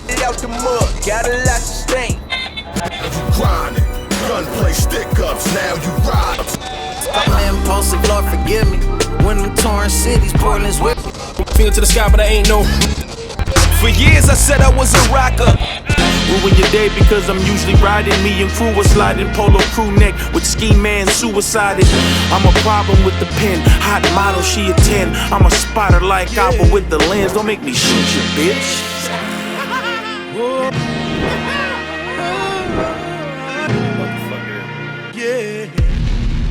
it out the mud, got a lot to stain. You grinding, gunplay stick-ups, now you ride. I'm impulsive, Lord forgive me. When I'm touring cities, Portland's with me. Finger to the sky, but I ain't no. For years I said I was a rocker. Ruin your day because I'm usually riding. Me and crew was sliding polo crew neck with ski man suicided. I'm a problem with the pen. Hot model, she a 10. I'm a spotter like Apple with the lens. Don't make me shoot you, bitch. Yeah.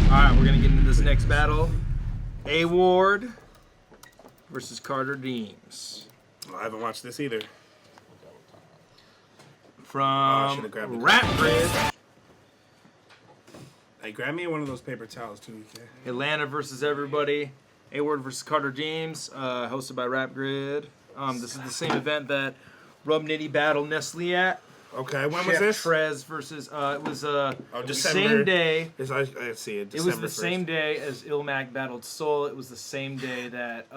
Alright, we're gonna get into this next battle. A.WARD versus Carter DEEMS. I haven't watched this either. From Rap Grid. Hey, grab me one of those paper towels too. Okay? Atlanta versus everybody. A.WARD versus Carter DEEMS, hosted by Rap Grid. This is the same event that Rub Nitty battled Nestle at. Okay, when was this? Trez versus, it was the December. same day. I see it. It was the same day as ILLMAC battled Soul. It was the same day that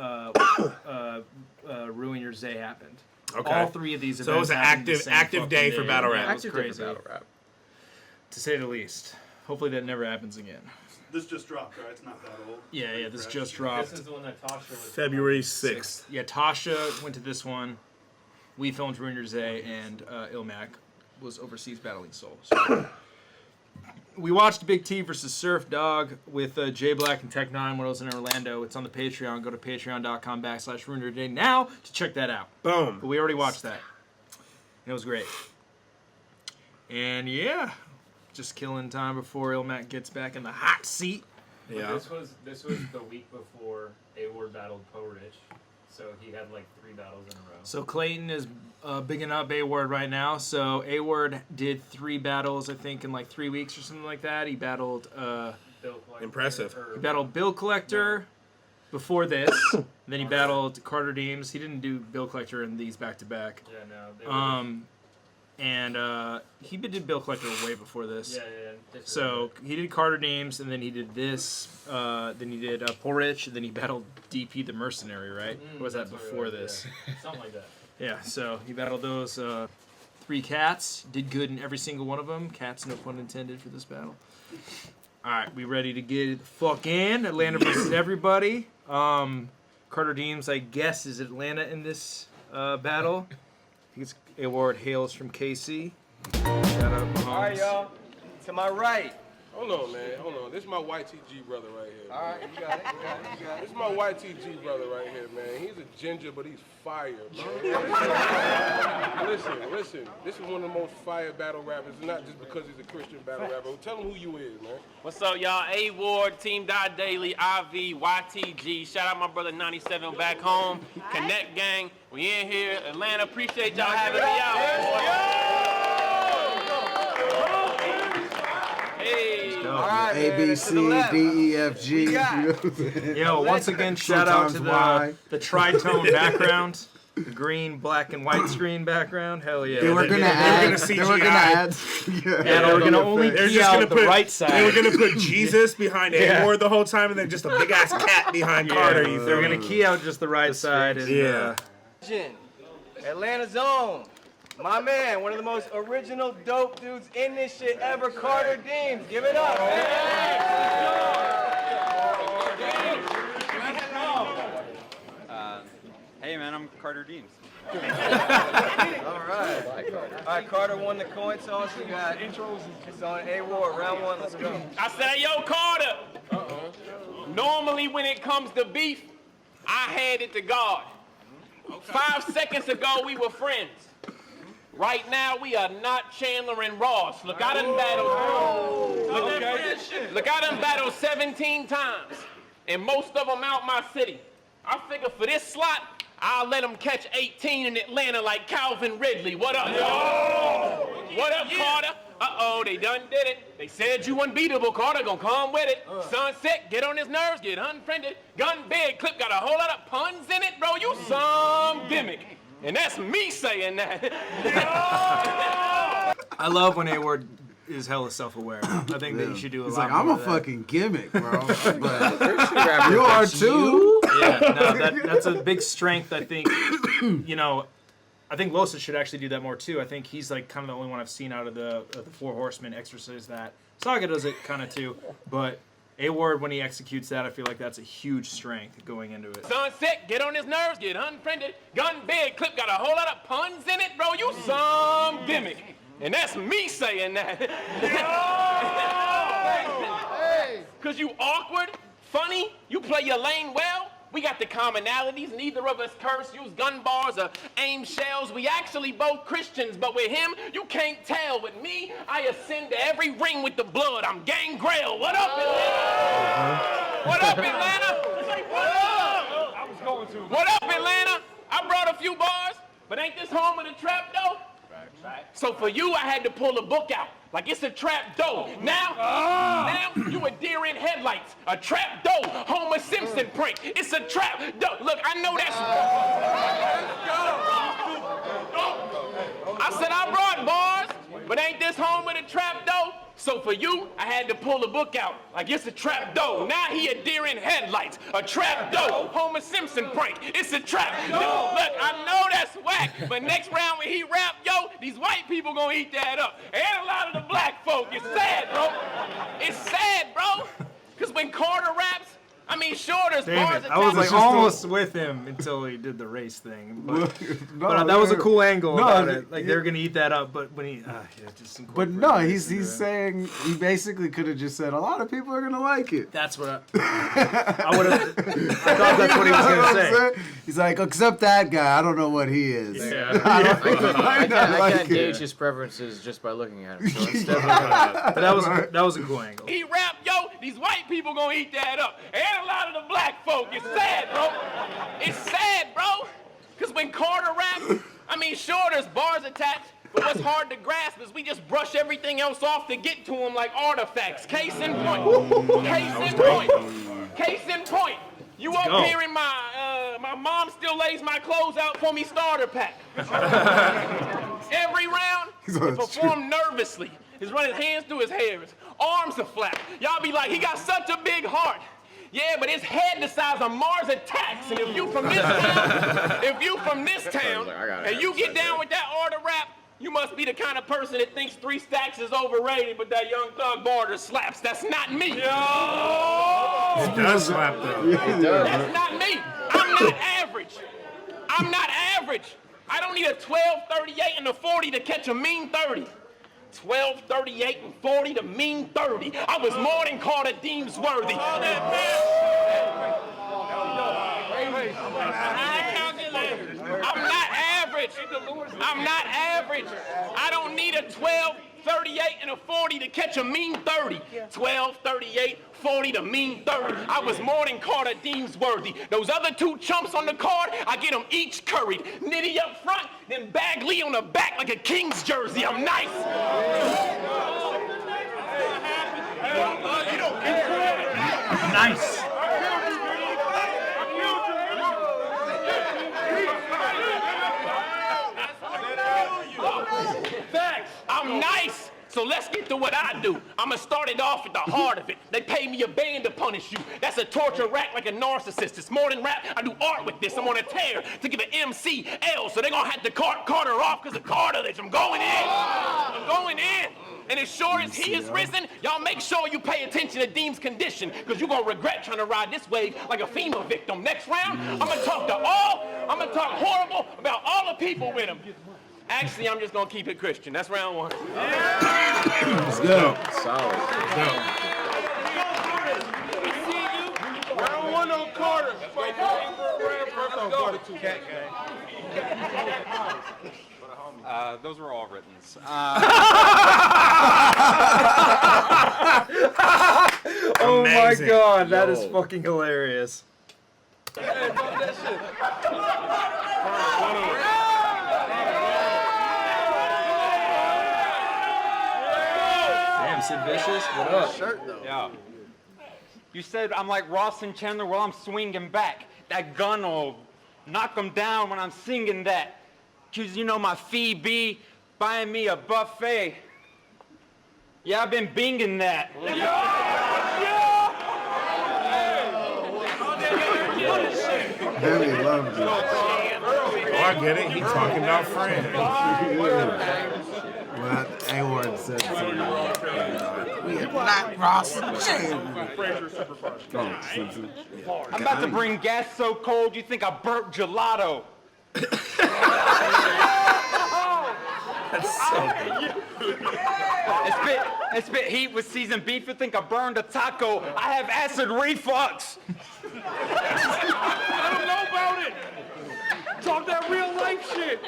Ruin Your Zay happened. Okay. All three of these events. So it was an active day for battle rap. It was crazy, to say the least. Hopefully that never happens again. This just dropped, right? It's not that old. Yeah, this just dropped. This is the one that Tasha was. February 6th. Yeah, Tasha went to this one. We filmed Ruin Your Zay, and ILLMAC was overseas battling Soul. So. We watched Big T versus Surf Dog with J Black and Tech 9 when I was in Orlando. It's on the Patreon. Go to patreon.com/RuinYourDay now to check that out. Boom. But we already watched that. And it was great. And yeah, just killing time before ILLMAC gets back in the hot seat. Yeah. This was the week before A.WARD battled Poe Rich. So he had like 3 battles in a row. So Clayton is bigging up A.WARD right now. So A.WARD did 3 battles, I think, in like 3 weeks or something like that. He battled Bill Collector. Impressive. He battled Bill Collector before this. And then he battled Carter DEEMS. He didn't do Bill Collector in these back to back. Yeah, no. And he did Bill Collector way before this. Yeah. So he did Carter DEEMS, and then he did this. Then he did Poor Rich, and then he battled DP the Mercenary, right? Or was that before this? Yeah. Something like that. Yeah, so he battled those 3 cats. Did good in every single one of them. Cats, no pun intended for this battle. All right, we ready to get it the fuck in? Atlanta versus everybody. Carter DEEMS, I guess, is Atlanta in this battle. I think it's A.WARD hails from KC. Shout out Mahomes. All right, y'all. To my right. Hold on, man. Hold on. This is my YTG brother right here. All right, you got it. This is my YTG brother right here, man. He's a ginger, but he's fire, man. Listen. This is one of the most fire battle rappers, not just because he's a Christian battle rapper. Tell him who you is, man. What's up, y'all? A.WARD, Team Dot Daily, IV, YTG. Shout out my brother 97 back home. Connect Gang. We in here. Atlanta, appreciate y'all having me out. Hey. All right, A, B, C, D, E, F, G. Yo, once again, shout out to the tritone background. The green, black, and white screen background. Hell yeah. They were gonna add. They were gonna add. Yeah, they were gonna only key out the right side. They were gonna put Jesus behind A.WARD the whole time, and then just a big ass cat behind Carter. They were gonna key out just the right side. And, Atlanta's own. My man, one of the most original dope dudes in this shit ever, Carter DEEMS. Give it up, man. Hey, man, I'm Carter DEEMS. All right. All right, Carter won the coin toss. We got intros. It's on A.WARD, round 1. Let's go. I said, yo, Carter. Normally when it comes to beef, I hand it to God. 5 seconds ago, we were friends. Right now, we are not Chandler and Ross. Look, I done battled 17 times, and most of them out my city. I figure for this slot, I'll let them catch 18 in Atlanta like Calvin Ridley. What up, y'all? What up, Carter? Uh-oh, they done did it. They said you unbeatable, Carter. Gonna come with it. Sunset, get on his nerves, get unfriended. Gun big, clip got a whole lot of puns in it, bro. You some gimmick. And that's me saying that. I love when A.WARD is hella self-aware. I think that you should do a He's lot like, I'm more a of that. fucking gimmick, bro. But you are too. Yeah, no, that's a big strength. I think, you know, I think Losa should actually do that more too. I think he's like kind of the only one I've seen out of the Four Horsemen exercise that. Saga does it kind of too, but A.WARD, when he executes that, I feel like that's a huge strength going into it. Sunset, get on his nerves, get unfriended. Gun big, clip got a whole lot of puns in it, bro. You some gimmick. And that's me saying that. Cause you awkward, funny, you play your lane well. We got the commonalities, neither of us curse, use gun bars or aim shells. We actually both Christians, but with him, you can't tell. With me, I ascend to every ring with the blood. I'm Gangrel. What up, Atlanta? What up, Atlanta? What up? I was going to. What up, Atlanta? I brought a few bars, but ain't this home of the trap though? Right. So for you, I had to pull a book out. Like it's a trap door. Now you a deer in headlights. A trap door. Homer Simpson prank. It's a trap door. Look, I know that's. I said I brought bars, but ain't this home with a trap door? So for you, I had to pull the book out. Like it's a trap door. Now he a deer in headlights. A trap door. Homer Simpson prank. It's a trap door. Look, I know that's whack, but next round when he rap, yo, these white people gonna eat that up. And a lot of the black folk. It's sad, bro. It's sad, bro. Cause when Carter raps, I mean, sure, there's bars. I was like almost with him until he did the race thing. But that was a cool angle about it. Like they're gonna eat that up, but when he, just. But no, he's saying he basically could have just said a lot of people are gonna like it. That's what I would have. I thought that's what he was gonna say. He's like, except that guy, I don't know what he is. Yeah. I can't gauge his preferences just by looking at him. So it's definitely but that was a cool angle. He rap, yo, these white people gonna eat that up. And a lot of the black folk. It's sad, bro. It's sad, bro. Because when Carter raps, I mean, sure, there's bars attached, but what's hard to grasp is we just brush everything else off to get to them like artifacts. Case in point. Case in point. Case in point. You up here in my mom still lays my clothes out for me starter pack. Every round, he perform nervously. He's running his hands through his hair. His arms are flat. Y'all be like, he got such a big heart. Yeah, but his head the size of Mars Attacks. And if you from this town, and you get down with that art of rap, you must be the kind of person that thinks 3 stacks is overrated, but that Young Thug border slaps. That's not me. Yo! It does slap though. That's not me. I'm not average. I'm not average. I don't need a 12, 38, and a 40 to catch a mean 30. 12, 38, and 40 to mean 30. I was more than called a DEEMS worthy. I'm not average. I'm not average. I don't need a 12, 38, and a 40 to catch a mean 30. 12, 38, 40 to mean 30. I was more than called a DEEMS worthy. Those other 2 chumps on the card, I get them each curried. Nitty up front, then Bagley on the back like a King's jersey. I'm nice. Nice. Facts. I'm nice. So let's get to what I do. I'ma start it off at the heart of it. They pay me a band to punish you. That's a torture rack like a narcissist. It's more than rap. I do art with this. I'm on a tear to give an MC L. So they're gonna have to Carter off because of cartilage. I'm going in. I'm going in. And as sure as he is risen, y'all make sure you pay attention to Deem's condition, because you're gonna regret trying to ride this wave like a FEMA victim. Next round, I'm gonna talk horrible about all the people with him. Actually, I'm just gonna keep it Christian. That's round 1. Let's go. solid. Round 1 on Carter. Those were all written. Oh my god, that is fucking hilarious. Damn, Sid Vicious, what up? Shirt though. Yeah. You said I'm like Ross and Chandler while I'm swinging back. That gun will knock them down when I'm singing that. Cause you know my fee be buying me a buffet. Yeah, I've been binging that. Billy loves it. Oh, I get it. He's talking about friends. Well, A.WARD said something. We are not Ross and I'm about to bring gas so cold you think I burped gelato. That's so good. And spit heat with seasoned beef. You think I burned a taco. I have acid reflux. Let them know about it. Talk that real life shit.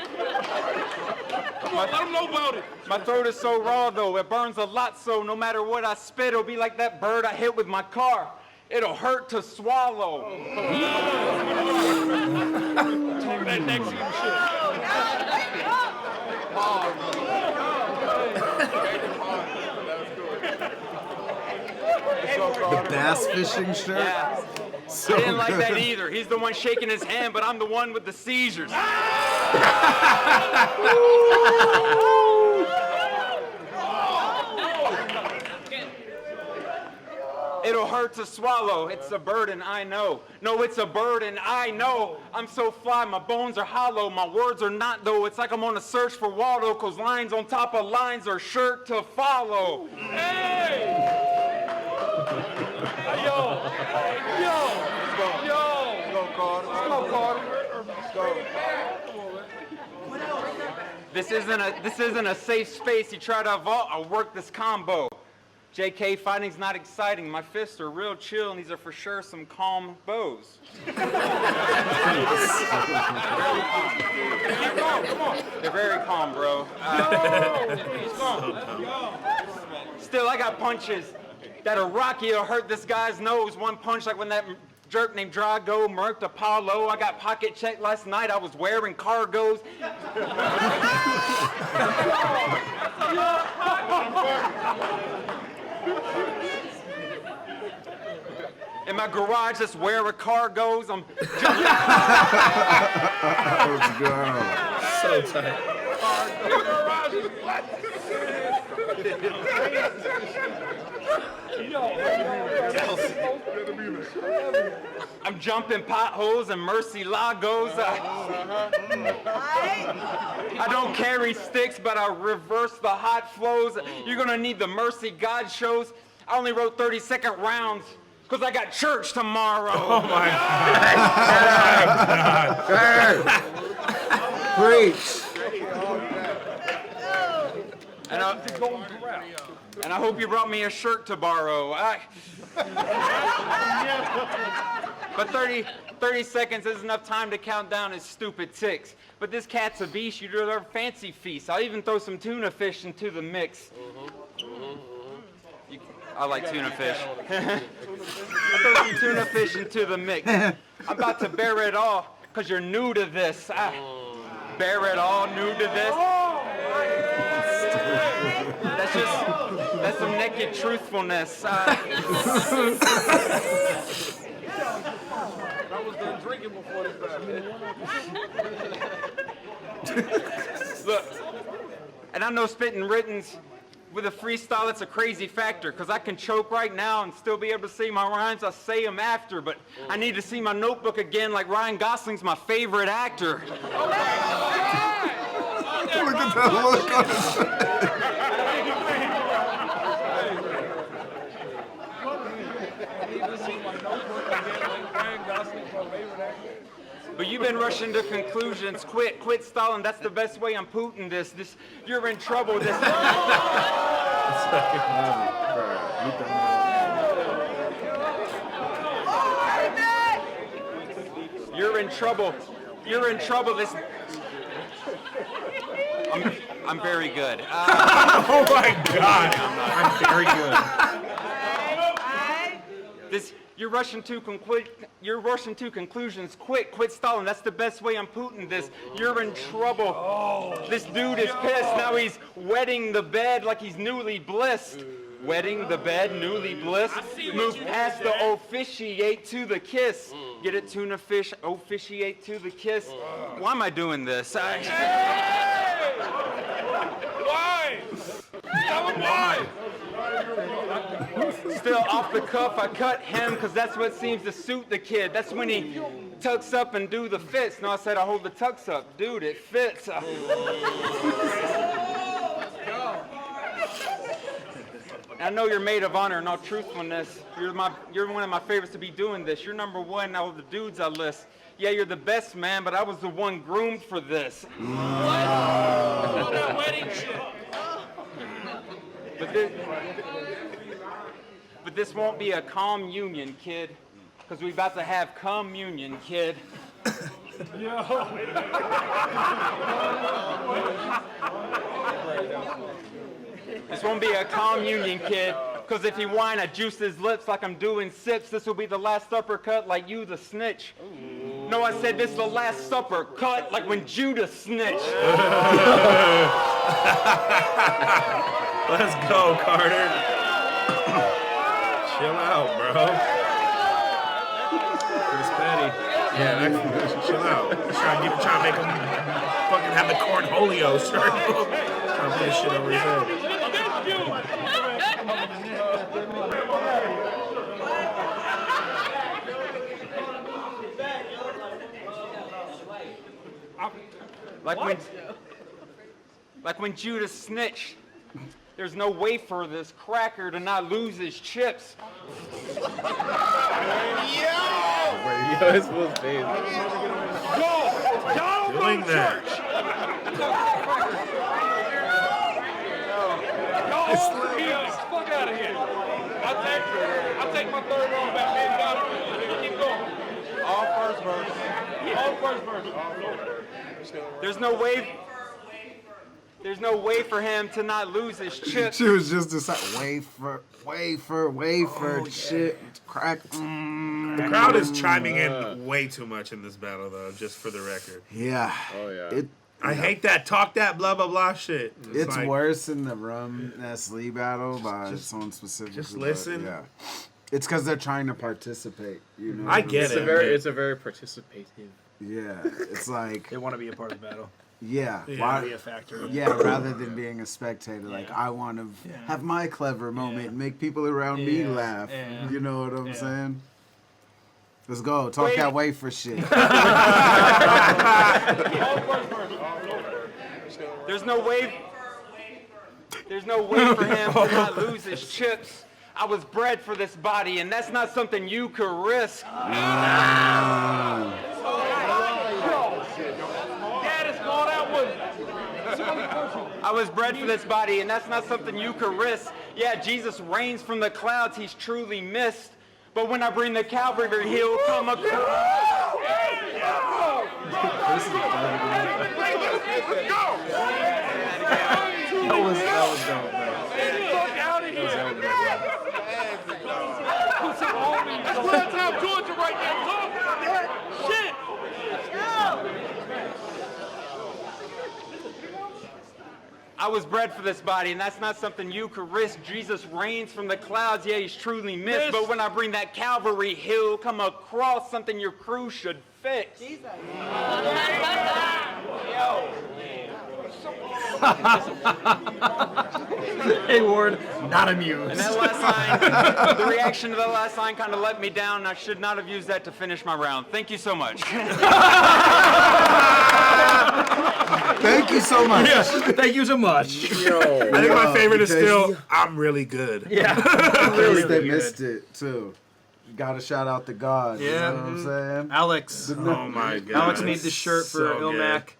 Come on, let them know about it. My throat is so raw though, it burns a lot, so no matter what I spit, it'll be like that bird I hit with my car. It'll hurt to swallow. Talk that next shit. The bass fishing shirt? Yeah. So I didn't like that good. either. He's the one shaking his hand, but I'm the one with the seizures. It'll hurt to swallow. It's a burden, I know. No, it's a burden, I know. I'm so fly, my bones are hollow. My words are not, though. It's like I'm on a search for Waldo, cause lines on top of lines are sure to follow. Hey! Yo! Let's go, Carter. Let's go, Carter. Let's go. This isn't a safe space. You try to vault, I'll work this combo. JK, fighting's not exciting. My fists are real chill, and these are for sure some calm bows. They're very calm, bro. Still, I got punches that'll rock you or hurt this guy's nose. One punch like when that jerk named Drago murked Apollo. I got pocket checked last night. I was wearing cargos. In my garage, that's where a car goes. I'm Let's go. So tight. I'm jumping potholes and Mercy Lagos. I don't carry sticks, but I reverse the hot flows. You're gonna need the Mercy God shows. I only wrote 30-second rounds because I got church tomorrow. Oh my God. Preach. And I hope you brought me a shirt to borrow. But 30 seconds is enough time to count down his stupid ticks. But this cat's a beast, you deserve a fancy feast. I'll even throw some tuna fish into the mix. I like tuna fish. I'll throw some tuna fish into the mix. I'm about to bear it all, because you're new to this. Bear it all, new to this. That's some naked truthfulness. I was done drinking before this battle. Look, and I know spitting writtens with a freestyle, it's a crazy factor, because I can choke right now and still be able to say my rhymes, I say them after, but I need to see my notebook again like Ryan Gosling's my favorite actor. Look at that look on his face. But you've been rushing to conclusions. Quit stalling. That's the best way I'm Putin this. You're in trouble. You're in trouble. You're in trouble. I'm very good. Oh my God. I'm very good. You're rushing to conclusions. Quit stalling. That's the best way I'm Putin this. You're in trouble. This dude is pissed. Now he's wetting the bed like he's newly blissed. Wetting the bed, newly blissed. Move past the officiate to the kiss. Get it, tuna fish, officiate to the kiss. Why am I doing this? Why? Tell him why. Still off the cuff, I cut him because that's what seems to suit the kid. That's when he tucks up and do the fits. No, I said I hold the tux up. Dude, it fits. I know you're maid of honor and all truthfulness. You're one of my favorites to be doing this. You're number one out of the dudes I list. Yeah, you're the best man, but I was the one groomed for this. All that wedding shit. But this won't be a calm union, kid, because we about to have communion, kid. This won't be a calm union, kid, because if he whine, I juice his lips like I'm doing sips. This will be the last uppercut like you, the snitch. No, I said this is the last supper cut like when Judas snitched. Let's go, Carter. Chill out, bro. Chris Petty. Yeah, chill out. Trying to make him fucking have the cornholio shirt. Trying to put this shit over his head. Like when Judas snitched. There's no way for this cracker to not lose his chips. It's supposed to be. Doing that. Fuck out of here. I'll take my third round back, man. Keep going. All first verse. All first verse. There's no way for him to not lose his chips. She was just deciding, wafer, shit, crack. The crowd is chiming in way too much in this battle, though, just for the record. Yeah. Oh, yeah. I hate that talk that blah, blah, blah shit. It's like, worse than the Rum Nestle battle by someone specific. Just listen. Yeah. It's because they're trying to participate. You know. I get it. It's a very participative. Yeah. It's like they want to be a part of the battle. Yeah. Why be a factor? Yeah, rather than being a spectator. Like, I want to have my clever moment and make people around me laugh. Yeah. You know what I'm saying? Let's go. Talk that wafer shit. There's no way for him to not lose his chips. I was bred for this body, and that's not something you could risk. I was bred for this body, and that's not something you could risk. Yeah, Jesus reigns from the clouds, he's truly missed. But when I bring the Calvary, he'll come across. That was dope, man. Fuck out of here. That's Plantown, Georgia right now. Talk about that shit. I was bred for this body, and that's not something you could risk. Jesus reigns from the clouds, yeah, he's truly missed. But when I bring that Calvary, he'll come across something your crew should fix. Jesus. A.WARD, not amused. And that last line, the reaction to that last line kind of let me down, and I should not have used that to finish my round. Thank you so much. Thank you so much. Yeah, thank you so much. I think my favorite is still, I'm really good. Yeah. Really they missed it, too. You gotta shout out to God. Yeah. You know what I'm saying? Alex. Oh, my God. Alex made this shirt for ILLMAC.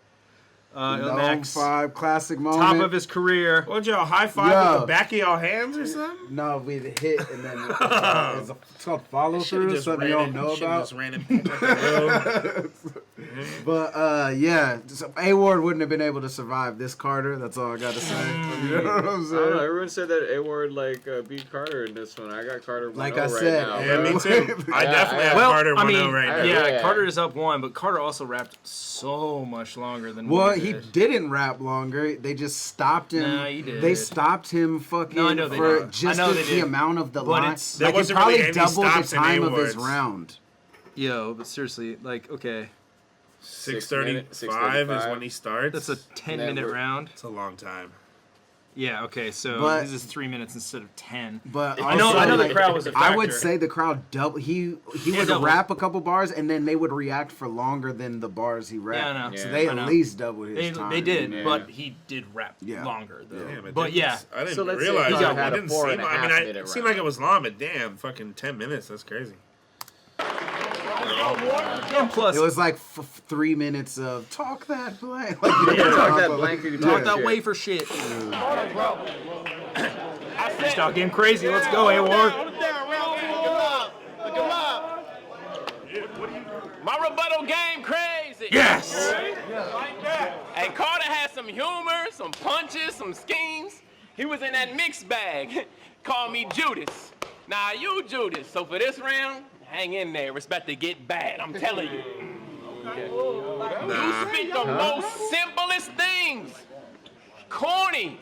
ILLMAC's 5 classic moment. top of his career. What, y'all high five with the back of y'all hands or something? No, we hit and then it's called follow through, something you don't know about. Just ran in But yeah, so A.WARD wouldn't have been able to survive this Carter. That's all I gotta say. You know what I'm I don't saying? know. Everyone said that A.WARD beat Carter in this one. I got Carter 1-0 Like I right said, now. Yeah, me too. I definitely have Carter 1-0 right now. Yeah, Carter is up 1, but Carter also rapped so much longer than he didn't rap longer. They just stopped him. No, he did. They stopped him fucking for just the amount of the line. There Like, it wasn't probably really any doubled the stops in time of his A.WARD's. round. Yo, but seriously, okay. 6:35 is when he starts. That's a 10-minute round. It's a long time. Yeah. Okay. So But- this is 3 minutes instead of 10. But I know also, the like, crowd was a factor. I would say the crowd double. He would double. rap a couple bars and then they would react for longer than the bars he rapped. Yeah, I know. So Yeah. they I at know. least doubled his time. They did, Yeah. but he did rap Yeah. longer though. Yeah, but yeah. I didn't So let's say realize he it. had It a didn't 4.5 seem. I mean, minute it seemed round. like it was long, but damn, fucking 10 minutes. That's crazy. And plus, It was like 3 minutes of talk that blank. Like, Talk that blank. talk that wafer shit. I said, Stop getting crazy. Let's go, A.WARD. my rebuttal game crazy. Yes. Hey, Carter had some humor, some punches, some schemes. He was in that mixed bag. Call me Judas. Nah, you Judas. So for this round, hang in there. It's about to get bad, I'm telling you. You spit the most simplest things. Corny.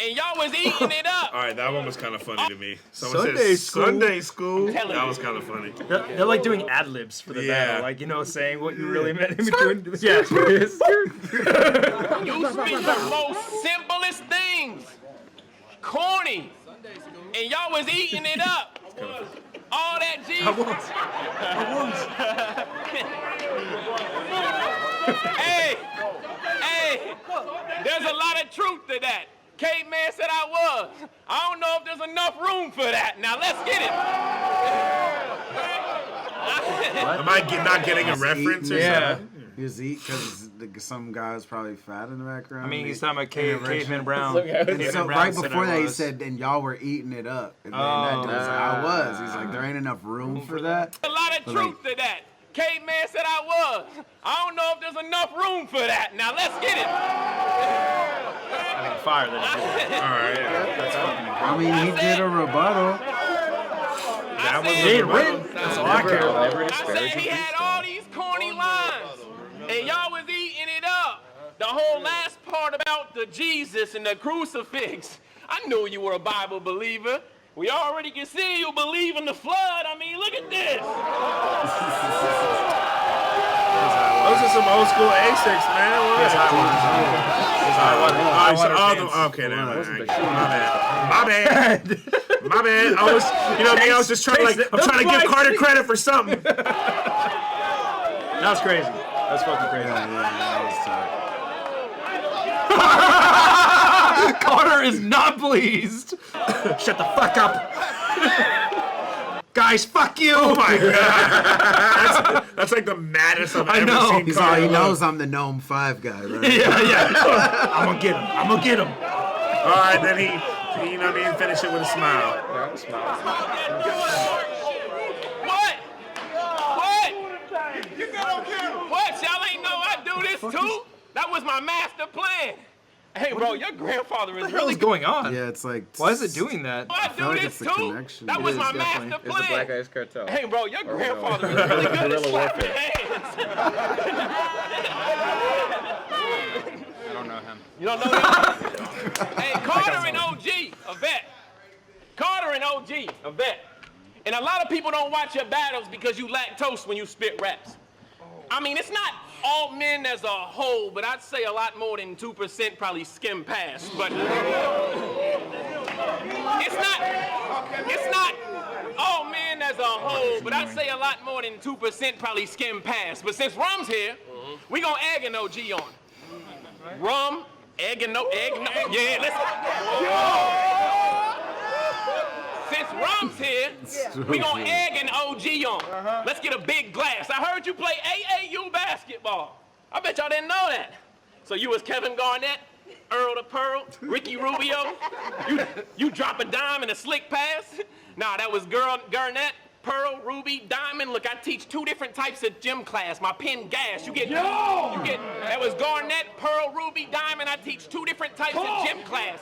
And y'all was eating it up. All right, that one was kind of funny to me. Someone Sunday said school. Sunday school. Telling That you. was kind of funny. They're like doing ad libs for the Yeah. battle, like saying what you really meant in between. Yeah. You spit the most simplest things. Corny. And y'all was eating it up. All that Jesus. Hey, there's a lot of truth to that. Caveman said I was. I don't know if there's enough room for that. Now let's get it. Am I not getting a reference or Yeah. something? He was because some guy was probably fat in the background. I mean, he's He- talking about Caveman Brown. And Caveman so Brown right said before I that, he was. said, and y'all were eating it up. And then that dude was like, I was. He's like, there ain't enough room for that. A lot of truth to that. Caveman said I was. I don't know if there's enough room for that. Now let's get it. I mean, fire that. All right. Yeah. I mean, he did a rebuttal. That was He a didn't rebuttal. win. That's all I care about. I said he had all these corny lines, and y'all was eating it up. The whole last part about the Jesus and the crucifix. I knew you were a Bible believer. We already can see you believe in the flood. I mean, look at this. Those are some old school A6, man. Okay, never mind. My bad. My bad. I was, I was just trying to I'm trying to give Carter credit for something. That was crazy. That was fucking crazy. Carter is not pleased. Shut the fuck up. Guys, fuck you. Oh my god. That's like the maddest I've ever seen He's Carter he look. knows I'm the Gnome 5 guy, right? Yeah. I'm gonna get him. I'm gonna get him. All right, then he finish it with a smile. What? What? Y'all ain't know I do this too? That was my master plan. Hey, bro, your grandfather is What the hell really is going on? Yeah, it's like. Why is it doing that? I I feel like do it's this the too. connection. That was It my is definitely. master It's the Black plan. Ice Cartel. Hey, bro, your Or grandfather is no. really good at Guerrilla slapping warfare. hands. I don't know him. You don't know him? Hey, Carter and OG, a vet. Carter and OG, a vet. And a lot of people don't watch your battles because you lactose when you spit raps. I mean, it's not all men as a whole, but I'd say a lot more than 2% probably skim past. But it's not all men as a whole, but I'd say a lot more than 2% probably skim past. But since Rum's here, we gonna egg an OG on. Rum, egg and no, yeah, let's. Since Rum's here, we gonna egg an OG on. Let's get a big glass. I heard you play AAU basketball. I bet y'all didn't know that. So you was Kevin Garnett, Earl the Pearl, Ricky Rubio. You drop a dime in a slick pass. Nah, that was Garnett, Pearl, Ruby, Diamond. Look, I teach 2 different types of gym class. My pin gas. That was Garnett, Pearl, Ruby, Diamond. I teach 2 different types of gym class.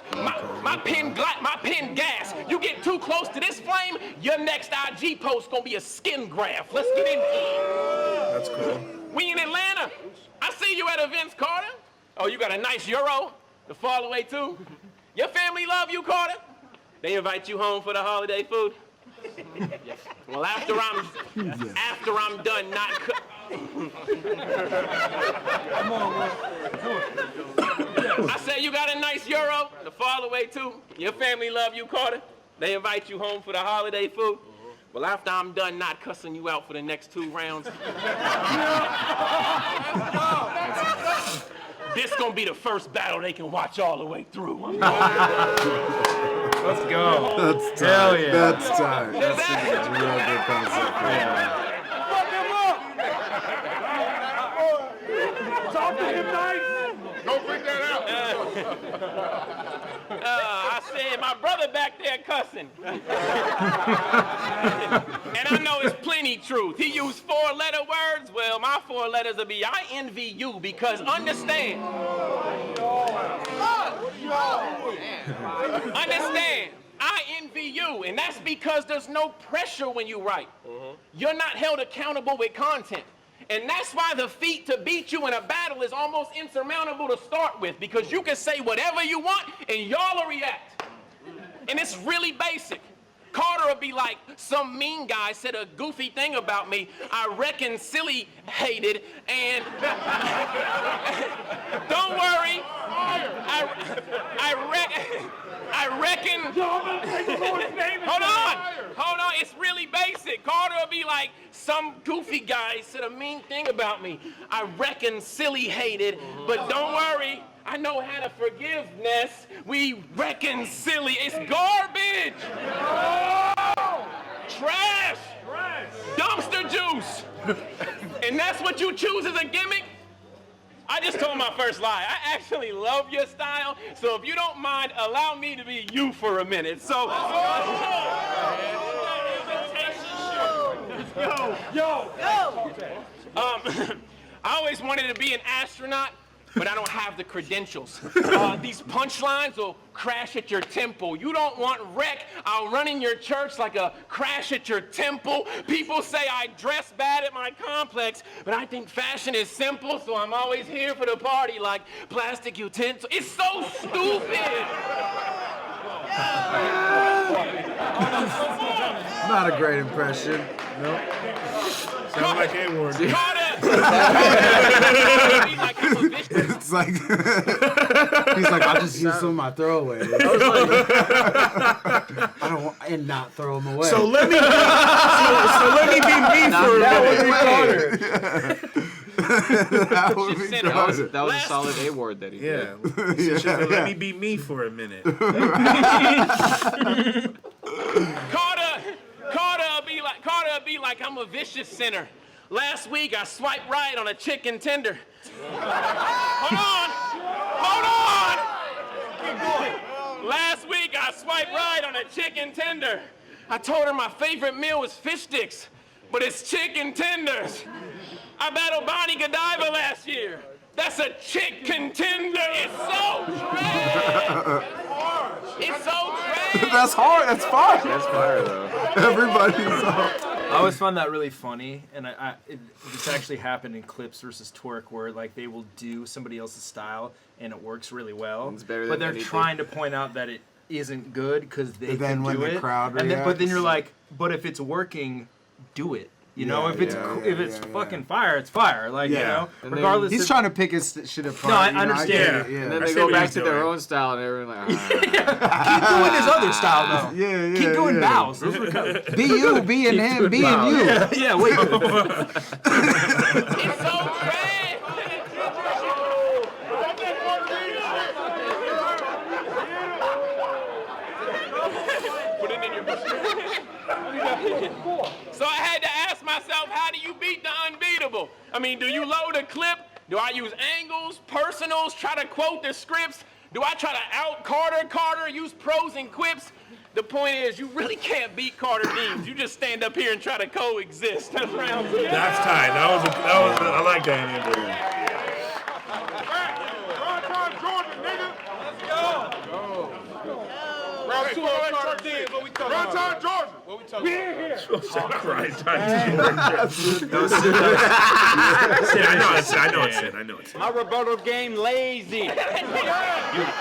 My pin gas. You get too close to this flame, your next IG post gonna be a skin graft. Let's get in. That's cool. We in Atlanta. I see you at events, Carter. Oh, you got a nice Euro to fall away too? Your family love you, Carter? They invite you home for the holiday food? Well, after I'm done not I say you got a nice euro to fall away to. Your family love you, Carter. They invite you home for the holiday food. Well, after I'm done not cussing you out for the next 2 rounds, this gonna be the first battle they can watch all the way through. Let's go. That's tight. Hell yeah. That's tight. That's a real good concept. Talk to him nice. Don't bring that out. I said, my brother back there cussing. And I know it's plenty truth. He used 4-letter words. Well, my 4 letters will be, I envy you, because understand. Understand, I envy you, and that's because there's no pressure when you write. You're not held accountable with content. And that's why the feat to beat you in a battle is almost insurmountable to start with, because you can say whatever you want and y'all will react. And it's really basic. Carter will be like, some mean guy said a goofy thing about me. I reckon silly hated, and don't worry. I reckon. Hold on. It's really basic. Carter will be like, some goofy guy said a mean thing about me. I reckon silly hated, but don't worry. I know how to forgiveness. We reckon silly. It's garbage. Trash. Dumpster juice. And that's what you choose as a gimmick? I just told my first lie. I actually love your style, so if you don't mind, allow me to be you for a minute. So. Yo. I always wanted to be an astronaut, but I don't have the credentials. These punchlines will crash at your temple. You don't want wreck. I'll run in your church like a crash at your temple. People say I dress bad at my complex, but I think fashion is simple, so I'm always here for the party like plastic utensils. It's so stupid. Not a great impression. Nope. Sound like A.WARD. It's like he's like, I'll just use some of my throwaways. I don't want and not throw them away. So let me be me for a minute. That was a solid A.WARD that he did. Let me be me for a minute. Carter be like, I'm a vicious sinner. Last week I swiped right on a chicken tender. Hold on. Keep going. Last week I swiped right on a chicken tender. I told her my favorite meal was fish sticks, but it's chicken tenders. I battled Bonnie Godiva last year. That's a chick contender. It's so trash. It's so trash. That's hard. That's fire. That's fire though. Everybody's I always found that really funny, and this actually happened in Clips versus Twerk, where like they will do somebody else's style and it works really well, but they're trying to point out that it isn't good because they can do it. But then you're like, but if it's working, do it. You know, if it's fucking fire, it's fire. Like, you know, regardless. He's trying to pick his shit apart. No, I understand. And then they go back to their own style, and everyone's like, keep doing his other style though. Keep doing bows. Those were kind of... Be you, be in him, be in you. Yeah, wait. It's so trash. Put it in your So I had to ask myself, how do you beat the unbeatable? I mean, do you load a clip? Do I use angles, personals, try to quote the scripts? Do I try to out Carter, use pros and quips? The point is, you really can't beat Carter DEEMS. You just stand up here and try to coexist. That's round 2. That's tight. That was I like that answer. Round 2 on Carter DEEMS. What we talking Grind Georgia. What we talking about? Grind time, Georgia. I know it's My rebuttal game lazy.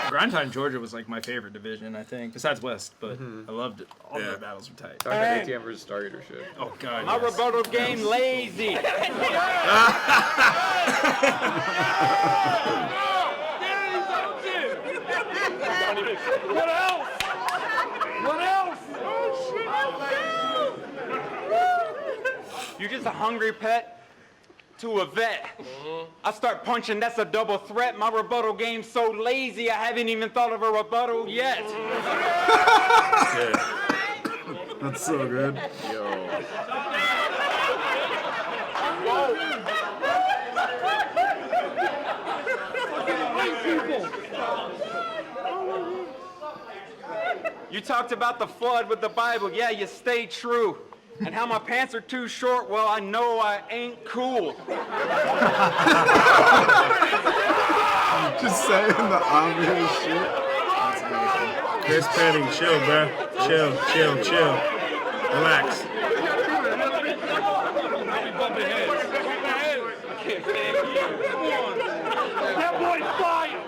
Grind Time Georgia was like my favorite division, I think, besides West, but I loved it. All their battles were tight. Talking about ATM versus Stargate or shit. Oh god. My rebuttal game lazy. What else? What else? You're just a hungry pet to a vet. I start punching, that's a double threat. My rebuttal game's so lazy, I haven't even thought of a rebuttal yet. That's so good. Yo. You talked about the flood with the Bible. Yeah, you stayed true. And how my pants are too short, well, I know I ain't cool. Just saying the obvious shit. Chris Petty, chill, bro. Chill. Relax. That boy's fire.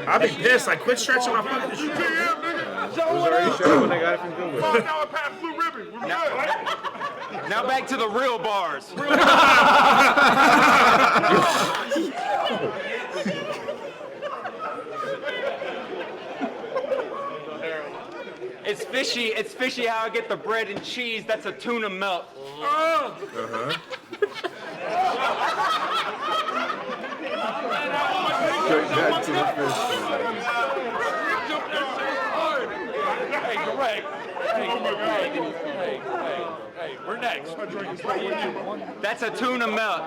I'll be pissed. Like, quit stretching my fucking shit. It was already showing when they got it from Google. Now I passed Blue Ribbon. We're good. Now back to the real bars. It's fishy how I get the bread and cheese. That's a tuna melt. Straight back to the fish. Hey, correct. Hey, we're next. That's a tuna melt.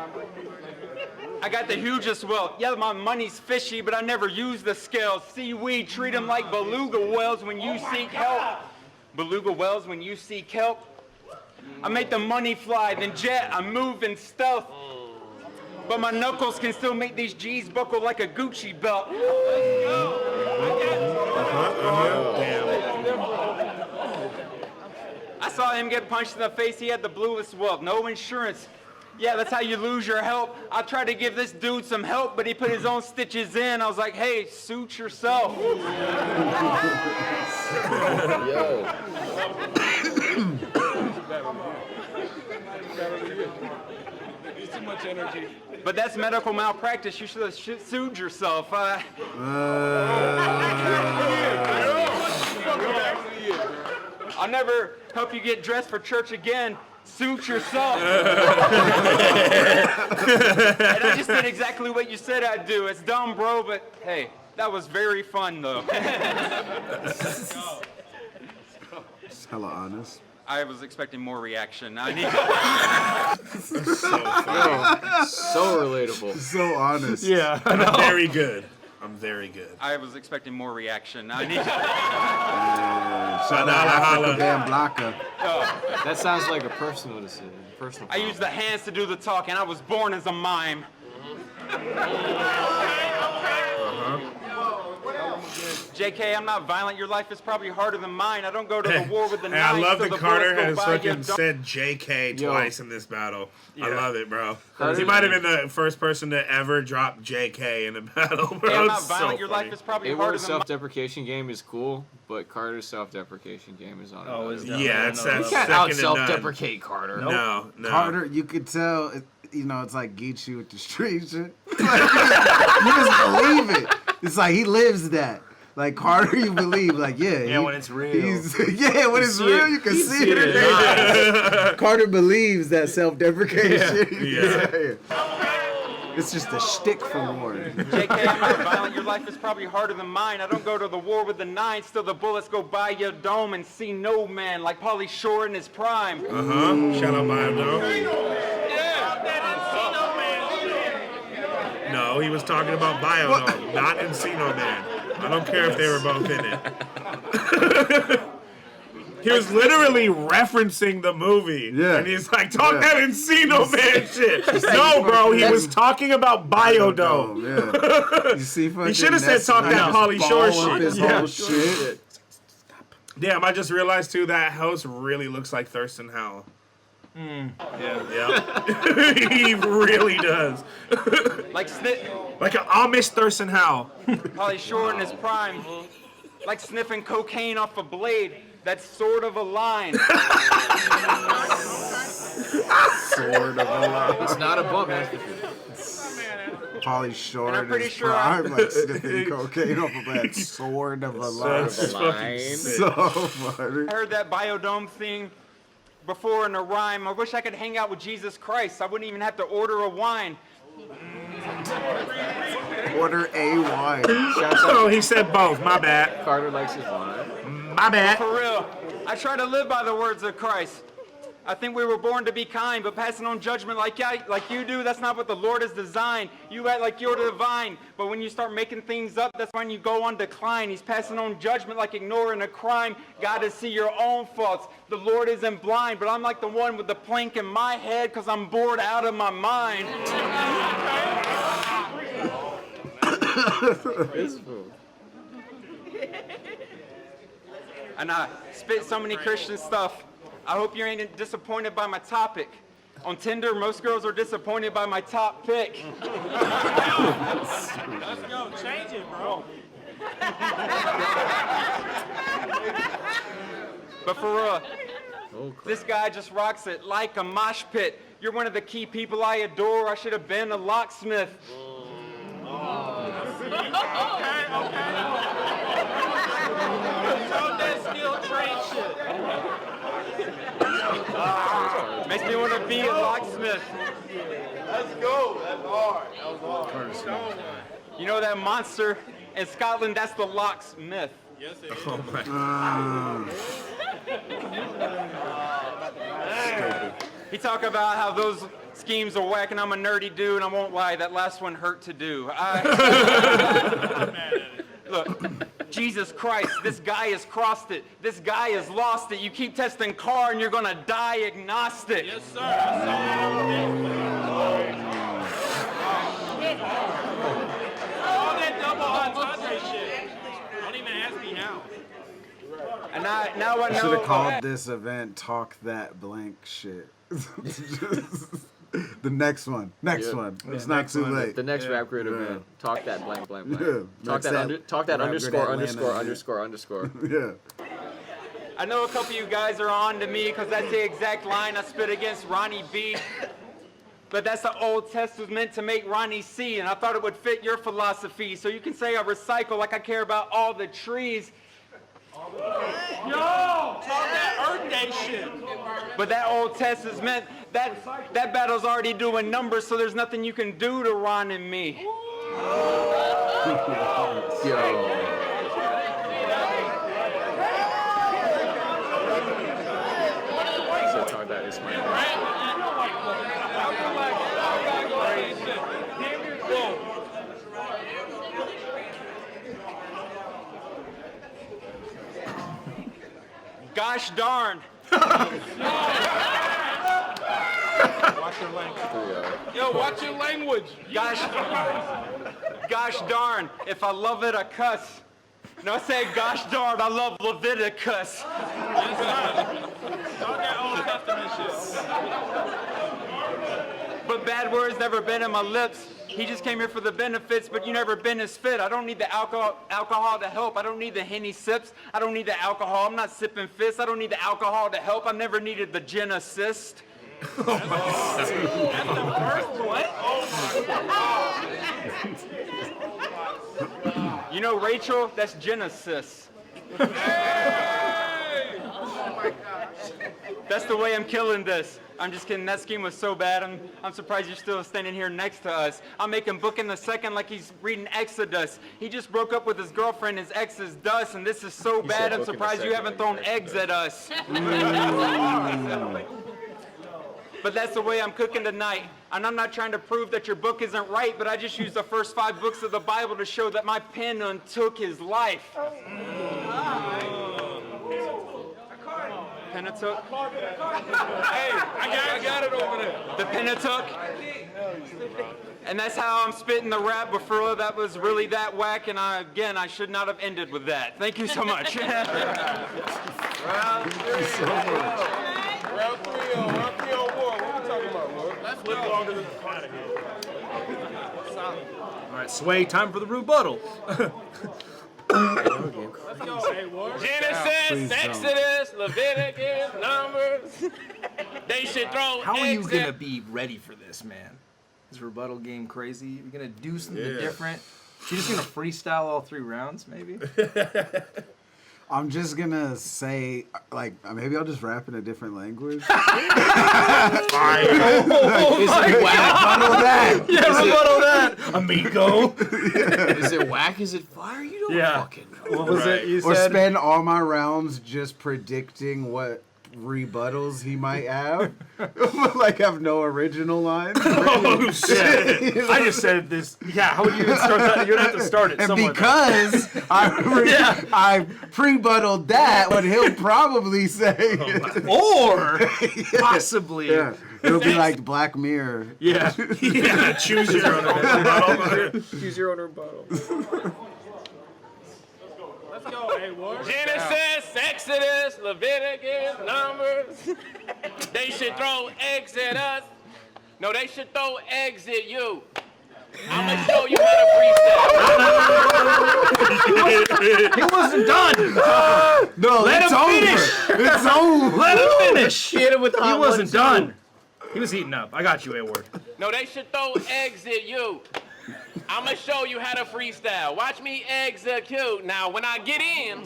I got the hugest wealth. Yeah, my money's fishy, but I never use the scales. Seaweed, treat them like beluga whales when you seek help. Beluga whales when you seek help. I make the money fly, then jet, I move in stealth. But my knuckles can still make these G's buckle like a Gucci belt. I saw him get punched in the face. He had the bluest wealth, no insurance. Yeah, that's how you lose your help. I tried to give this dude some help, but he put his own stitches in. I was like, hey, suit yourself. Yo. Too much energy. But that's medical malpractice. You should have sued yourself. I'll never help you get dressed for church again. Suit yourself. And I just did exactly what you said I'd do. It's dumb, bro, but hey, that was very fun, though. It's hella honest. I was expecting more reaction. I need. So relatable. So honest. Yeah. I'm very good. I was expecting more reaction. I need. Shout out Africa Band Blocker. That sounds like a personal decision. Personal. I use the hands to do the talking. I was born as a mime. JK, I'm not violent. Your life is probably harder than mine. I don't go to the war with the Hey, knives. I love so that the Carter bullets has go by fucking you. said JK Yo. twice in this battle. I Yeah. love it, bro. Carter- He might have been the first person to ever drop JK in a battle, bro. Hey, I'm not It's violent. so Your funny. life is probably harder A.WARD's than mine. self-deprecation game is cool, but Carter's self-deprecation game is on Oh, another is level. that- Yeah, it's You that You can't second out to none. self-deprecate Carter. No. Carter, you could tell, you know, it's like Geechee with the street shit. Like, you just believe it. It's like he lives that. Like Carter, you believe, like Yeah, when it's real. When it's real, you can see it. in his eyes. Carter believes that self-deprecation. Yeah. It's just a shtick for Ward. JK, I'm not violent. Your life is probably harder than mine. I don't go to the war with the nine. Still the bullets go by your dome and see no man like Pauly Shore in his prime. Shout out Bio Dome. No, he was talking about Bio Dome, not Encino Man. I don't care if they were both in it. He was literally referencing the movie. Yeah. And he's like, talk that Encino Man shit. No, bro, he was talking about Biodome. Yeah. You see, he should have said talk that Pauly Shore shit. His whole shit. Damn, I just realized too that host really looks like Thurston Howell. Yeah. He really does. Like an Amish Thurston Howell. Pauly Shore in his prime. Like sniffing cocaine off a blade. That's sort of a line. Sort of a line. It's not a bump, man. Pauly Shore And I'm in pretty his sure prime, like sniffing cocaine off of that sort of a line. So funny. I heard that Biodome thing before in a rhyme. I wish I could hang out with Jesus Christ. I wouldn't even have to order a wine. Order a wine. Oh, he said both. My bad. Carter likes his wine. My bad. For real, I try to live by the words of Christ. I think we were born to be kind, but passing on judgment like you do, that's not what the Lord has designed. You act like you're divine, but when you start making things up, that's when you go on decline. He's passing on judgment like ignoring a crime. God to see your own faults. The Lord isn't blind, but I'm like the one with the plank in my head because I'm bored out of my mind. And I spit so many Christian stuff. I hope you ain't disappointed by my topic. On Tinder, most girls are disappointed by my top pick. Let's go, change it, bro. But for real, this guy just rocks it like a mosh pit. You're one of the key people I adore. I should have been a locksmith. Makes me want to be a locksmith. Let's go. That's hard. That was hard. You know that monster in Scotland? That's the locksmith. Yes, it is. Oh my God. He talk about how those schemes are whack, and I'm a nerdy dude. I won't lie, that last one hurt to do. Look, Jesus Christ, this guy has crossed it. This guy has lost it. You keep testing car, and you're gonna die agnostic. Yes, sir. I saw all that double entendre shit. Don't even ask me now. And now I know. Should have called this event "Talk That Blank Shit." The next one. It's not too late. The next rap grid event. Talk that blank. Yeah. Talk that underscore. Yeah. I know a couple of you guys are on to me because that's the exact line I spit against Ronnie B. But that's the Old Testament to make Ronnie C. And I thought it would fit your philosophy. So you can say I recycle like I care about all the trees. Yo, talk that Earth Day shit. But that Old Testament, that battle's already doing numbers, so there's nothing you can do to Ron and me. Gosh darn. Watch your language. Yo, watch your language. Gosh darn. If I love it, I cuss. No, I say gosh darn, I love Leviticus. Talk that Old Testament shit. But bad words never been in my lips. He just came here for the benefits, but you never been his fit. I don't need the alcohol to help. I don't need the Henny sips. I don't need the alcohol. I'm not sipping fists. I don't need the alcohol to help. I never needed the gin assist. That's the first one. You know Rachel? That's Genesis. That's the way I'm killing this. I'm just kidding. That scheme was so bad. I'm surprised you're still standing here next to us. I'm making book in the second like he's reading Exodus. He just broke up with his girlfriend. His ex is dust, and this is so bad. I'm surprised you haven't thrown eggs at us. But that's the way I'm cooking tonight. And I'm not trying to prove that your book isn't right, but I just used the first 5 books of the Bible to show that my pen untook his life. Pentateuch. Hey, I got it over there. The Pentateuch. And that's how I'm spitting the rap before that was really that whack, and I should not have ended with that. Thank you so much. Round 3 on war. What we talking about, Ward? Let's live longer than the out of here. All right, Sway, time for the rebuttal. Let's go. Hey, Ward. Genesis, Exodus, Leviticus, Numbers. They should throw. How are you gonna be ready for this, man? Is rebuttal game crazy? You're gonna do something different? You're just gonna freestyle all 3 rounds, maybe? I'm just gonna say, like, maybe I'll just rap in a different language. Fine. Rebuttal that. Yeah, rebuttal that. Amigo. Is it whack? Is it fire? You don't fucking know. What was it you Or said? spend all my rounds just predicting what rebuttals he might have. Like, have no original lines. Oh, shit. I just said this. Yeah, how would you even start that? You'd have to start it And somewhere. because I pre-buttled that, what he'll probably say. Or possibly. Yeah. It'll be like Black Mirror. Yeah. Yeah, choose your own rebuttal. Choose your own rebuttal. Let's go. Hey, Ward. Genesis, Exodus, Leviticus, Numbers. They should throw eggs at us. No, they should throw eggs at you. I'ma show you how to freestyle. He wasn't done. No, Let it's him over. finish. It's over. Let him finish. Hit him with the He hot wasn't one, done. He was eating up. I got you, A.WARD. No, they should throw eggs at you. I'ma show you how to freestyle. Watch me execute. Now, when I get in,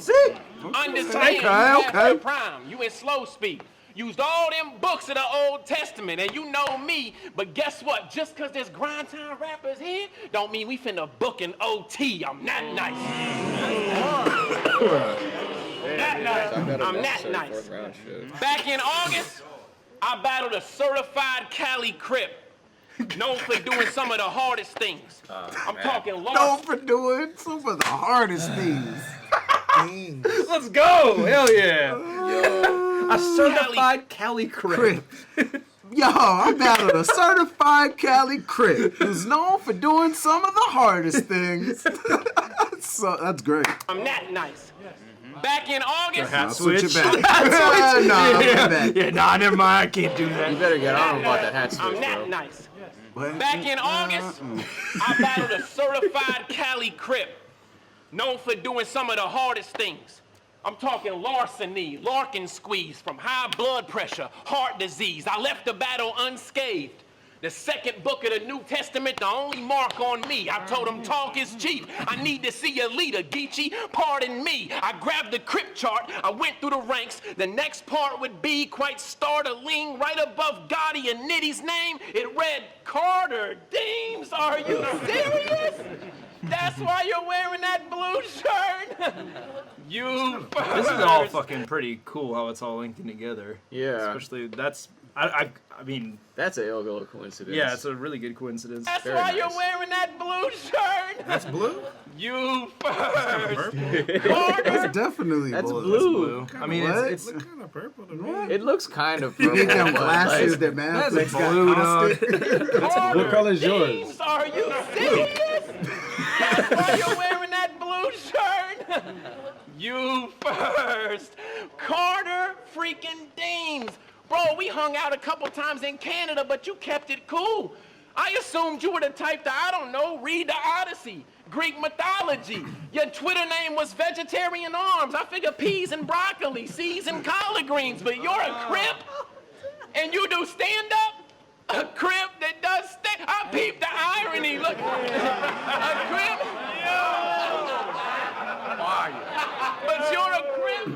understand you past your prime. You in slow speed. Used all them books of the Old Testament, and you know me. But guess what? Just because there's grind time rappers here, don't mean we finna book an OT. I'm that nice. That nice. I'm that nice. Back in August, I battled a certified Cali Crip. Known for doing some of the hardest things. I'm talking law. Known for doing some of the hardest things. Let's go. Hell yeah. A certified Cali Crip. Yo, I battled a certified Cali Crip who's known for doing some of the hardest things. So that's great. I'm that nice. Back in August, Hat Switch switch. it back. Nah, never mind. I can't do that. You better get on about that hat switch, I'm that bro. nice. Back in August, I battled a certified Cali Crip, known for doing some of the hardest things. I'm talking larceny, larkin squeeze from high blood pressure, heart disease. I left the battle unscathed. The second book of the New Testament, the only mark on me. I told him talk is cheap. I need to see a leader, Geechee. Pardon me. I grabbed the Crip chart. I went through the ranks. The next part would be quite startling. Right above Gotti and Nitty's name, it read Carter Deems. Are you serious? That's why you're wearing that blue shirt? You first. This is all fucking pretty cool how it's all linking together. Yeah. Especially that's I mean That's a ill coincidence. yeah, it's a really good coincidence. That's Very why nice. you're wearing that blue shirt. That's blue? You first. That's definitely That's blue. blue. I mean, What? it's Look kind of purple to me. It looks kind of You purple. need them but, glasses like, that match. that's Got blue, caustic. What color's yours? Deems, are you serious? That's why you're wearing that blue shirt. You first. Carter freaking Deems. Bro, we hung out a couple times in Canada, but you kept it cool. I assumed you were the type to, I don't know, read the Odyssey, Greek mythology. Your Twitter name was Vegetarian Arms. I figure peas and broccoli, seasoned collard greens, but you're a Crip? And you do stand-up? A Crip that does stand. I peeped the irony. Look, a Crip. But you're a Crip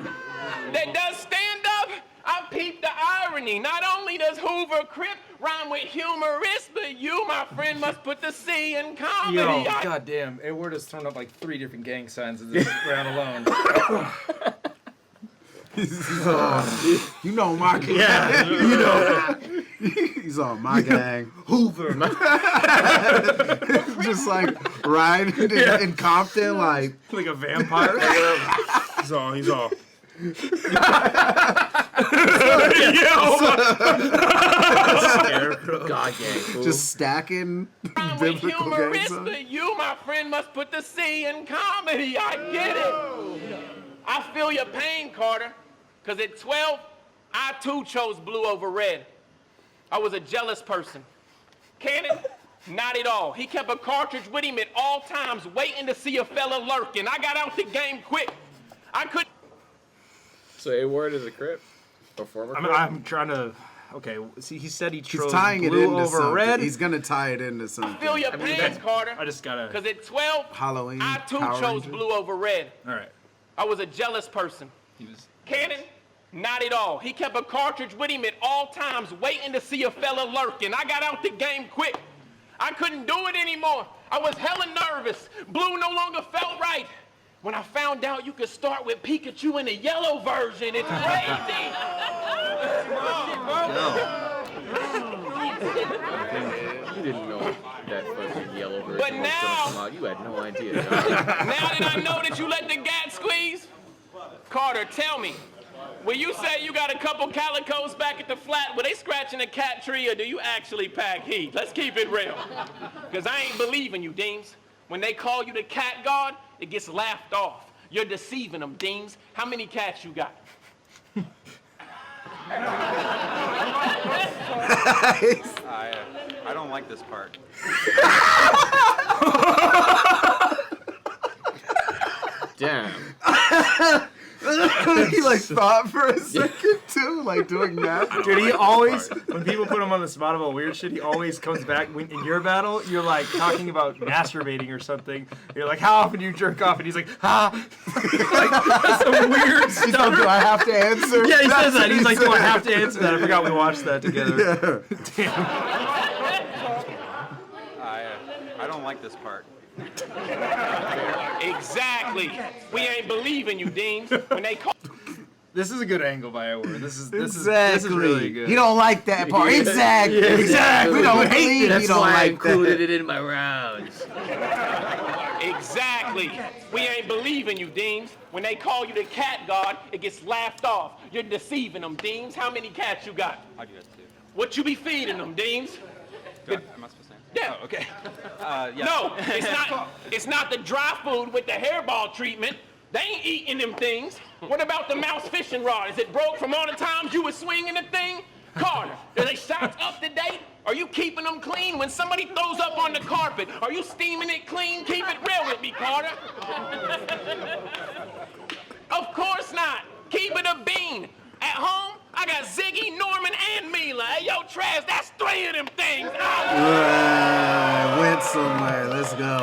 that does stand-up. I peeped the irony. Not only does Hoover Crip rhyme with humorist, but you, my friend, must put the C in comedy. Yo, goddamn, A.WARD has thrown up like 3 different gang signs in this round alone. You know my gang. Yeah, you know. He's on my gang. Hoover. Just like riding in Compton, like a vampire. He's all. God gang. Fool. Just stacking biblical gang signs. But you, my friend, must put the C in comedy. I get it. I feel your pain, Carter. Because at 12, I too chose blue over red. I was a jealous person. Cannon, not at all. He kept a cartridge with him at all times, waiting to see a fella lurking. I got out the game quick. I couldn't. So A.WARD is a Crip? Or former Crip? I'm trying to. Okay, see, he said he chose tying it blue into over something. red. He's gonna tie it into something. I feel your pain, Carter. I just gotta. Because at 12, Halloween. I too Power chose Rangers. blue over red. All right. I was a jealous person. He was. Cannon, not at all. He kept a cartridge with him at all times, waiting to see a fella lurking. I got out the game quick. I couldn't do it anymore. I was hella nervous. Blue no longer felt right. When I found out you could start with Pikachu in the yellow version, it's crazy. You didn't know that fucking yellow version But was now- gonna come out. You had no idea. Now that I know that you let the gat squeeze, Carter, tell me, when you say you got a couple calicos back at the flat, were they scratching a cat tree or do you actually pack heat? Let's keep it real. Because I ain't believing you, Deems. When they call you the cat guard, it gets laughed off. You're deceiving them, Deems. How many cats you got? I don't like this part. Damn. He like thought for a second too, like doing that. Dude, he always, when people put him on the spot about weird shit, he always comes back. When in your battle, you're like talking about masturbating or something. You're like, how often do you jerk off? And he's like, ha. Like, that's some weird stuff. Do I have to answer? Yeah, he That's says that. what He's he like, no, I said. have to answer that. I forgot we watched that together. Yeah. Damn. I don't like this part. Exactly. We ain't believing you, Deems. When they call. This is a good angle by A.WARD. This is really good. He don't like that part. Exactly. Yeah, Exactly. We don't believe he That's don't why I like included that. it in my rounds. Exactly. We ain't believing you, Deems. When they call you the cat guard, it gets laughed off. You're deceiving them, Deems. How many cats you got? I do that too. What you be feeding them, Deems? Am I supposed to say? Yeah. Oh, okay. Yeah. No, it's not the dry food with the hairball treatment. They ain't eating them things. What about the mouse fishing rod? Is it broke from all the times you was swinging the thing? Carter, are they shots up to date? Are you keeping them clean? When somebody throws up on the carpet, are you steaming it clean? Keep it real with me, Carter. Of course not. Keep it a bean. At home, I got Ziggy, Norman, and Mila. Hey, yo, Trash, that's 3 of them things. Went somewhere. Let's go.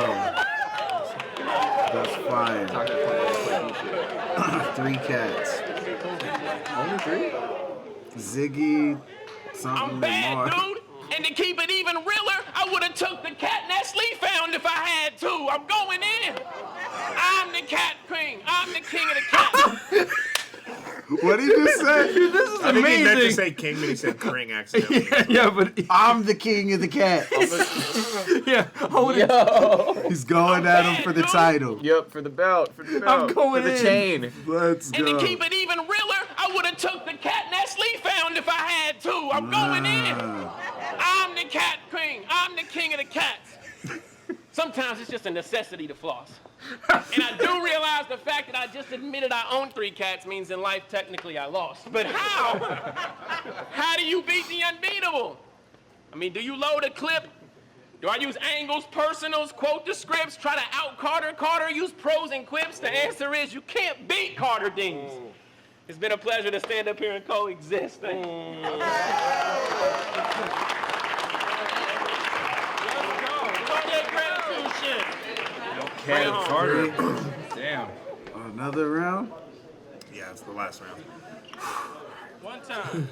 That's fire. 3 cats. Only 3? Ziggy, something I'm bad, more. dude. And to keep it even realer, I would have took the cat Nestle found if I had to. I'm going in. I'm the cat king. I'm the king of the cats. What did you just say? Dude, this is I think he meant to amazing. say king, but he said Kring accidentally. Yeah, but I'm the king of the cats. yeah, Yo. He's going at him for the title. Yep, for the belt. For the belt. I'm going for the in. chain. Let's And go. to keep it even realer, I would have took the cat Nestle found if I had to. I'm going in. I'm the cat king. I'm the king of the cats. Sometimes it's just a necessity to floss. And I do realize the fact that I just admitted I own 3 cats means in life technically I lost. But how? How do you beat the unbeatable? I mean, do you load a clip? Do I use angles, personals, quote the scripts, try to out Carter? Carter, use pros and quips? The answer is you can't beat Carter Deems. It's been a pleasure to stand up here and coexist. Thank you. Gratitude shit. Okay, Carter. Damn. Another round? Yeah, it's the last round. One time.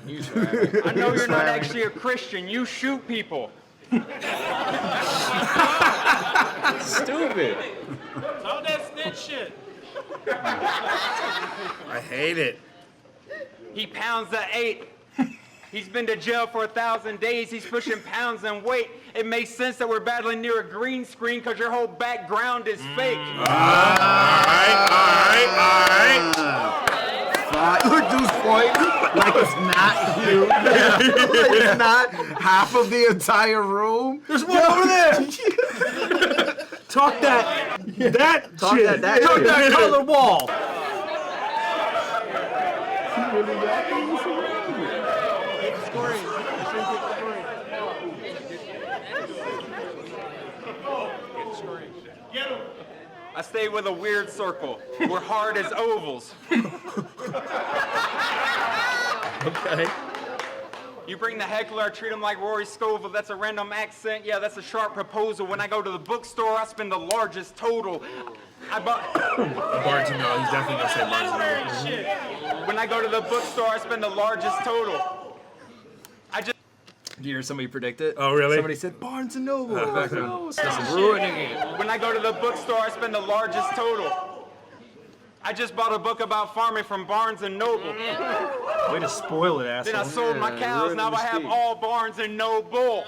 I know you're not actually a Christian. You shoot people. Stupid. All that snitch shit. I hate it. He pounds the 8. He's been to jail for 1,000 days. He's pushing pounds and weight. It makes sense that we're battling near a green screen because your whole background is fake. All right. Look, dude's pointing like it's not huge. Like it's not half of the entire room. There's one over there. Talk that shit. Talk that color wall. I stay with a weird circle. We're hard as ovals. Okay. You bring the heckler, I treat him like Rory Scovel. That's a random accent. Yeah, that's a sharp proposal. When I go to the bookstore, I spend the largest total. I bought. Barnes and Noble. He's definitely gonna say Barnes and Noble. When I go to the bookstore, I spend the largest total. Did you hear somebody predict it? Oh, really? Somebody said Barnes and Noble. This is ruining it. When I go to the bookstore, I spend the largest total. I just bought a book about farming from Barnes and Noble. Way to spoil it, asshole. Then I sold my cows. Now I have all Barnes and no bull.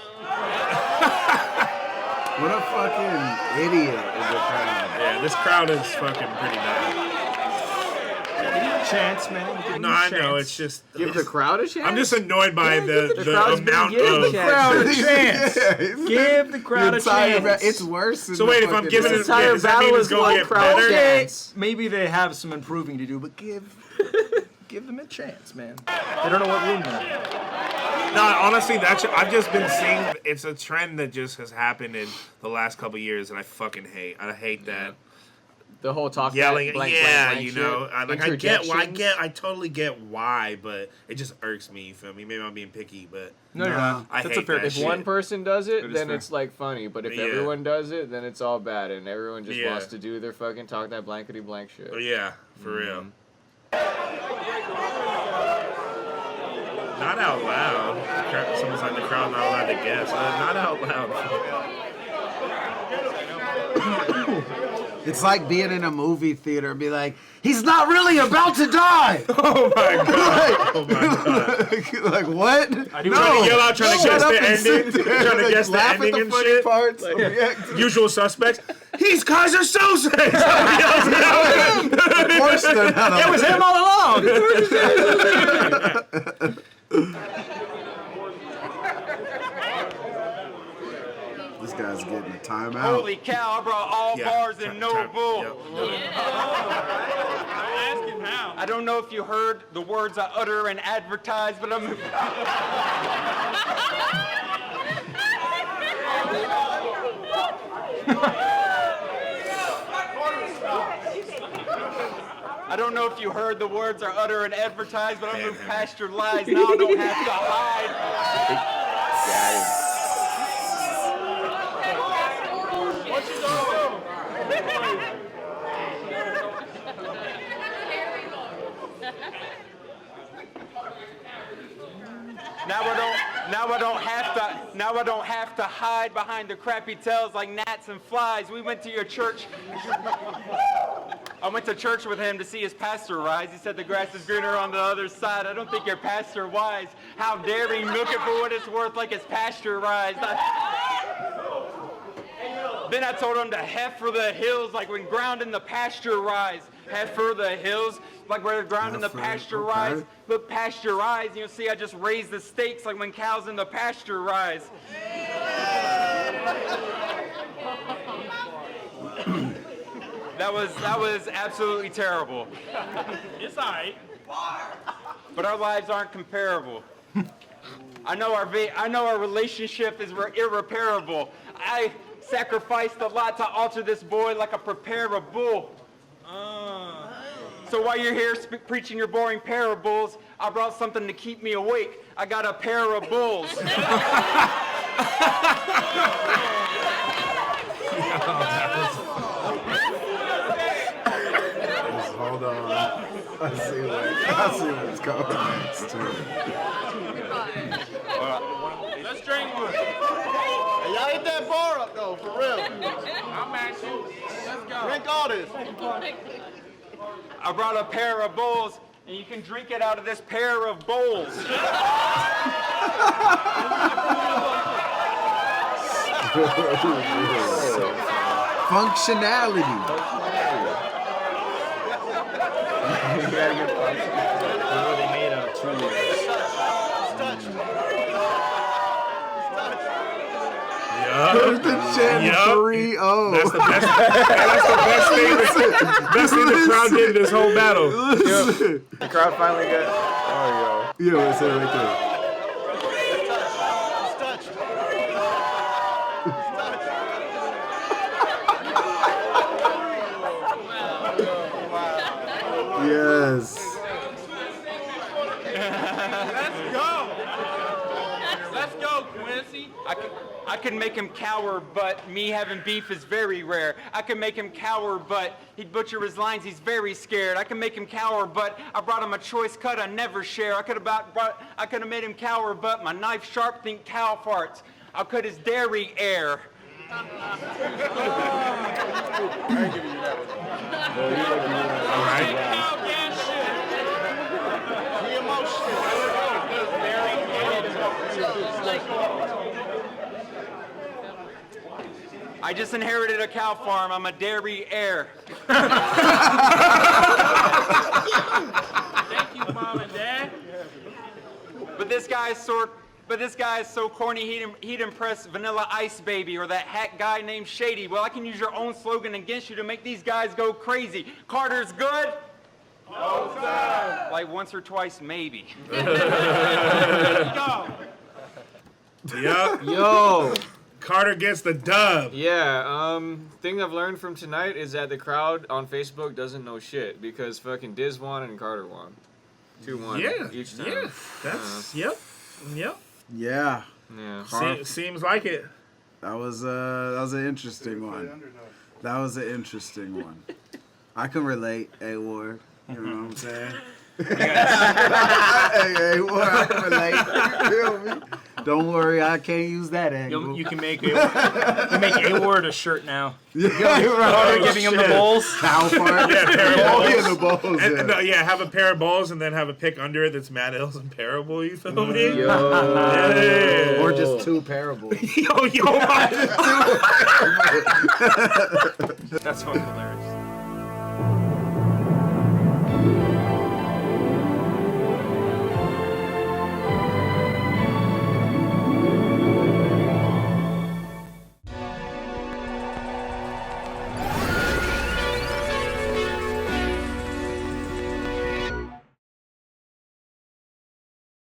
What a fucking idiot is the crowd. Yeah, this crowd is fucking pretty bad. Chance, man. No, I know. It's just Give the crowd a chance. I'm just annoyed by the amount Give of. the crowd a chance. Give the crowd a chance. It's worse than So wait, if I'm giving it, entire does that mean battle it's is gonna one get crowd better? chance. Maybe they have some improving to do, but give them a chance, man. They don't know what room they're in. No, honestly, I've just been seeing. It's a trend that just has happened in the last couple of years, and I fucking hate. I hate that. The whole talk Yelling, blank, yeah, blank, you shit. know, I totally get why, but it just irks me. You feel me? Maybe I'm being picky, but No, you're not. I That's hate a fair that If shit. one person does it, That is then fair. it's like funny. But if Yeah. everyone does it, then it's all bad, and everyone just Yeah. wants to do their fucking talk that blankety blank shit. Oh, yeah, for real. Not out loud. Someone's like the crowd not allowed to guess. Not out loud. It's like being in a movie theater and be like, he's not really about to die. Oh my god! Oh my god! Like what? Trying to yell out, trying to guess the ending, trying to guess the laugh ending at the and funny shit. parts. Usual suspects. He's Kaiser Soze. Of course they're not. It was him all along. This guy's getting a timeout. Holy cow, I brought all bars and no bull. I don't know if you heard the words I utter and advertise, but I'm... I don't know if you heard the words I utter and advertise, but I'm moving past your lies. Now I don't have to hide. Now I don't have to hide behind the crappy tails like gnats and flies. We went to your church. I went to church with him to see his pastor rise. He said the grass is greener on the other side. I don't think your pastor wise. How dare he milk it for what it's worth like it's pasteurized. Then I told him to head for the hills like when ground in the pasture rise. Head for the hills like where the ground in the pasture rise. Look past your eyes, you'll see I just raised the stakes like when cows in the pasture rise. That was absolutely terrible. It's all right. But our lives aren't comparable. I know our relationship is irreparable. I sacrificed a lot to alter this boy like I prepare a bull. So while you're here preaching your boring parables, I brought something to keep me awake. I got a pair of bulls. Hold on. I see what's going next too. Let's drink one. Hey, y'all ain't that bar up though, for real. I'm at you. Let's go. Drink all this. I brought a pair of bowls, and you can drink it out of this pair of bowls. Functionality. 2 years. Put the champ 3-0. That's the best. Best thing the crowd did this whole battle. The crowd finally got. Oh, yo. Yeah, it's it right there. Yes. Let's go. Let's go, Quincy. I can make him cower, but me having beef is very rare. I can make him cower, but he'd butcher his lines, he's very scared. I can make him cower, but I brought him a choice cut I never share. I could have made him cower, but my knife sharp think cow farts. I'll cut his dairy air. I ain't giving you that one. All right. I just inherited a cow farm. I'm a dairy heir. Thank you, Mom and Dad. But this guy is so corny, he'd impress Vanilla Ice Baby or that hack guy named Shady. Well, I can use your own slogan against you to make these guys go crazy. Carter's good? No, sir. Like once or twice, maybe. Let's go. Yup. Yo. Carter gets the dub. Yeah, thing I've learned from tonight is that the crowd on Facebook doesn't know shit because fucking Diz won and Carter won. 2-1 each time. Yeah, that's, yep. Yeah. Seems like it. That was an interesting one. That was an interesting one. I can relate, A.WARD. You know what I'm saying? Hey, A.WARD, I can relate. You feel me? Don't worry, I can't use that angle. You can make A.WARD a shirt now. Yeah, right. Giving him the bowls. Cow farm. Yeah, pair of balls. Yeah, the bowls. And, have a pair of balls and then have a pick under it that's Matt Hills and Parable. You feel me? Yo. Yeah. Or just 2 parables. Yo. That's fucking hilarious.